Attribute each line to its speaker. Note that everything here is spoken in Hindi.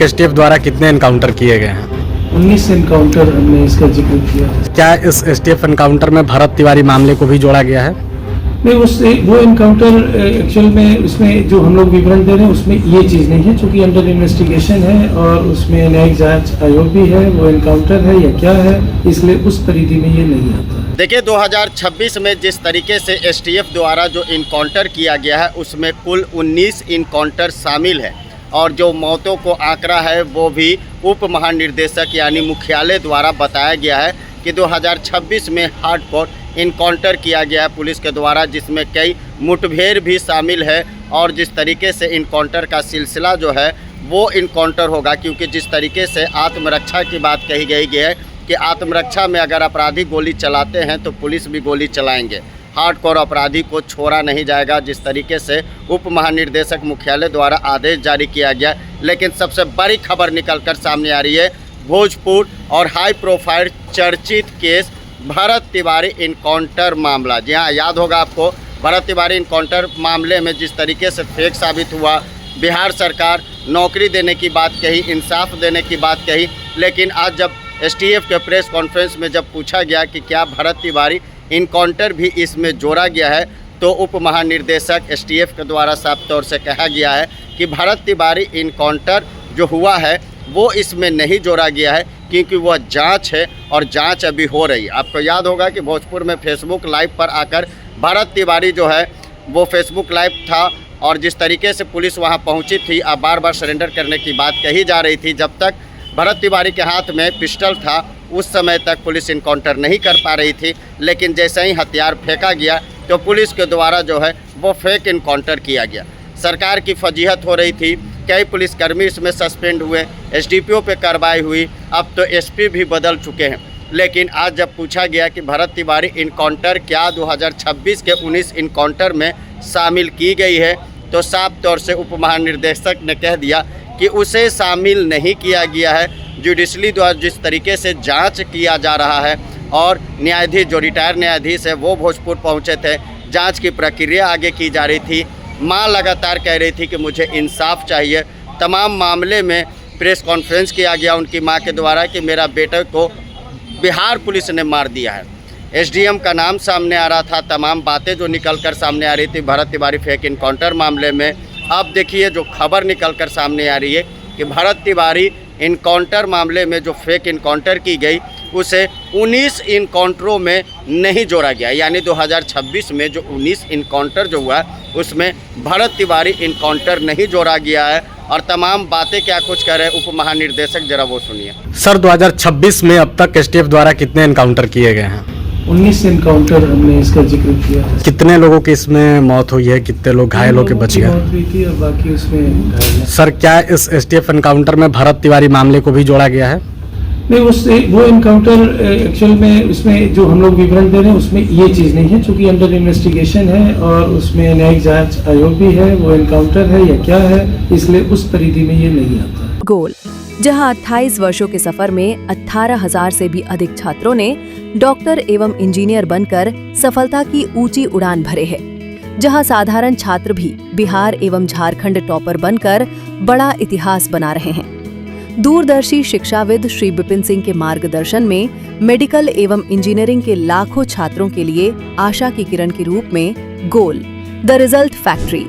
Speaker 1: तक एसटीएफ द्वारा कितने एनकाउंटर किए गए हैं?
Speaker 2: 19 एनकाउंटर हमने इसका जिक्र किया है।
Speaker 1: क्या इस एसटीएफ एनकाउंटर में भरत तिवारी मामले को भी जोड़ा गया है?
Speaker 2: नहीं, वो एनकाउंटर एक्चुअल में उसमें जो हम लोग विवरण दे रहे हैं उसमें ये चीज़ नहीं है, चूँकि अंडर इन्वेस्टिगेशन है और उसमें न्यायिक जांच आयोग भी है। वो एनकाउंटर है या क्या है, इसलिए उस परिधि में ये नहीं आता।
Speaker 3: देखिए 2026 में जिस तरीके से एसटीएफ द्वारा जो इनकाउंटर किया गया है उसमें कुल 19 इनकाउंटर शामिल है और जो मौतों को आंकड़ा है वो भी उप महानिर्देशक यानी मुख्यालय द्वारा बताया गया है कि 2026 में हार्डकोर इनकाउंटर किया गया है पुलिस के द्वारा, जिसमें कई मुठभेड़ भी शामिल है। और जिस तरीके से इनकाउंटर का सिलसिला जो है वो इनकाउंटर होगा, क्योंकि जिस तरीके से आत्मरक्षा की बात कही गई है कि आत्मरक्षा में अगर अपराधी गोली चलाते हैं तो पुलिस भी गोली चलाएंगे, हार्डकोर अपराधी को छोड़ा नहीं जाएगा, जिस तरीके से उप महानिर्देशक मुख्यालय द्वारा आदेश जारी किया गया। लेकिन सबसे बड़ी खबर निकलकर सामने आ रही है भोजपुर और हाई प्रोफाइल चर्चित केस भरत तिवारी इनकाउंटर मामला। जी हाँ, याद होगा आपको भरत तिवारी इनकाउंटर मामले में जिस तरीके से फेक साबित हुआ, बिहार सरकार नौकरी देने की बात कही, इंसाफ देने की बात कही, लेकिन आज जब एसटीएफ के प्रेस कॉन्फ्रेंस में जब पूछा गया कि क्या भरत तिवारी इनकाउंटर भी इसमें जोड़ा गया है, तो उप महानिर्देशक एसटीएफ के द्वारा साफ तौर से कहा गया है कि भरत तिवारी इनकाउंटर जो हुआ है वो इसमें नहीं जोड़ा गया है, क्योंकि वह जांच है और जांच अभी हो रही है। आपको याद होगा कि भोजपुर में फेसबुक लाइव पर आकर भरत तिवारी जो है वो फेसबुक लाइव था और जिस तरीके से पुलिस वहां पहुंची थी, अब बार बार सरेंडर करने की बात कही जा रही थी। जब तक भरत तिवारी के हाथ में पिस्टल था उस समय तक पुलिस इनकाउंटर नहीं कर पा रही थी, लेकिन जैसे ही हथियार फेंका गया तो पुलिस के द्वारा जो है वो फेक इनकाउंटर किया गया। सरकार की फजीहत हो रही थी, कई पुलिसकर्मी इसमें सस्पेंड हुए, एसडीपीओ पे कार्रवाई हुई, अब तो एसपी भी बदल चुके हैं। लेकिन आज जब पूछा गया कि भरत तिवारी इनकाउंटर क्या 2026 के 19 इनकाउंटर में शामिल की गई है, तो साफ तौर से उप महानिर्देशक ने कह दिया कि उसे शामिल नहीं किया गया है। जुडिशरी द्वारा जिस तरीके से जांच किया जा रहा है और न्यायाधीश जो रिटायर्ड न्यायाधीश है वो भोजपुर पहुंचे थे, जांच की प्रक्रिया आगे की जा रही थी। मां लगातार कह रही थी कि मुझे इंसाफ चाहिए। तमाम मामले में प्रेस कॉन्फ्रेंस किया गया उनकी मां के द्वारा कि मेरा बेटे को बिहार पुलिस ने मार दिया है, एसडीएम का नाम सामने आ रहा था, तमाम बातें जो निकलकर सामने आ रही थी भरत तिवारी फेक इनकाउंटर मामले में। अब देखिए जो खबर निकलकर सामने आ रही है कि भरत तिवारी इनकाउंटर मामले में जो फेक इनकाउंटर की गई उसे 19 इनकाउंटरों में नहीं जोड़ा गया, यानी 2026 में जो 19 इनकाउंटर जो हुआ उसमें भरत तिवारी इनकाउंटर नहीं जोड़ा गया है। और तमाम बातें क्या कुछ कह रहे हैं उप महानिर्देशक, जरा वो सुनिए।
Speaker 1: सर 2026 में अब तक एसटीएफ द्वारा कितने एनकाउंटर किए गए हैं?
Speaker 2: 19 एनकाउंटर हमने इसका जिक्र किया है।
Speaker 1: कितने लोगों की इसमें मौत हुई है, कितने लोग घायल होकर बच गए?
Speaker 2: मौत हुई थी और बाकी उसमें घायल हैं।
Speaker 1: सर क्या इस एसटीएफ एनकाउंटर में भरत तिवारी मामले को भी जोड़ा गया है?
Speaker 2: नहीं, वो एनकाउंटर एक्चुअल में उसमें जो हम लोग विवरण दे रहे हैं उसमें ये चीज़ नहीं है, चूँकि अंडर इन्वेस्टिगेशन है और उसमें न्यायिक जांच आयोग भी है। वो एनकाउंटर है या क्या है, इसलिए उस परिधि में ये नहीं आता।
Speaker 4: गोल, जहां 28 वर्षों के सफर में 18,000 से भी अधिक छात्रों ने डॉक्टर एवं इंजीनियर बनकर सफलता की ऊंची उड़ान भरे है, जहां साधारण छात्र भी बिहार एवं झारखंड टॉपर बनकर बड़ा इतिहास बना रहे हैं। दूरदर्शी शिक्षाविद श्री विपिन सिंह के मार्गदर्शन में मेडिकल एवं इंजीनियरिंग के लाखों छात्रों के लिए आशा की किरण के रूप में गोल, द रिजल्ट फैक्ट्री,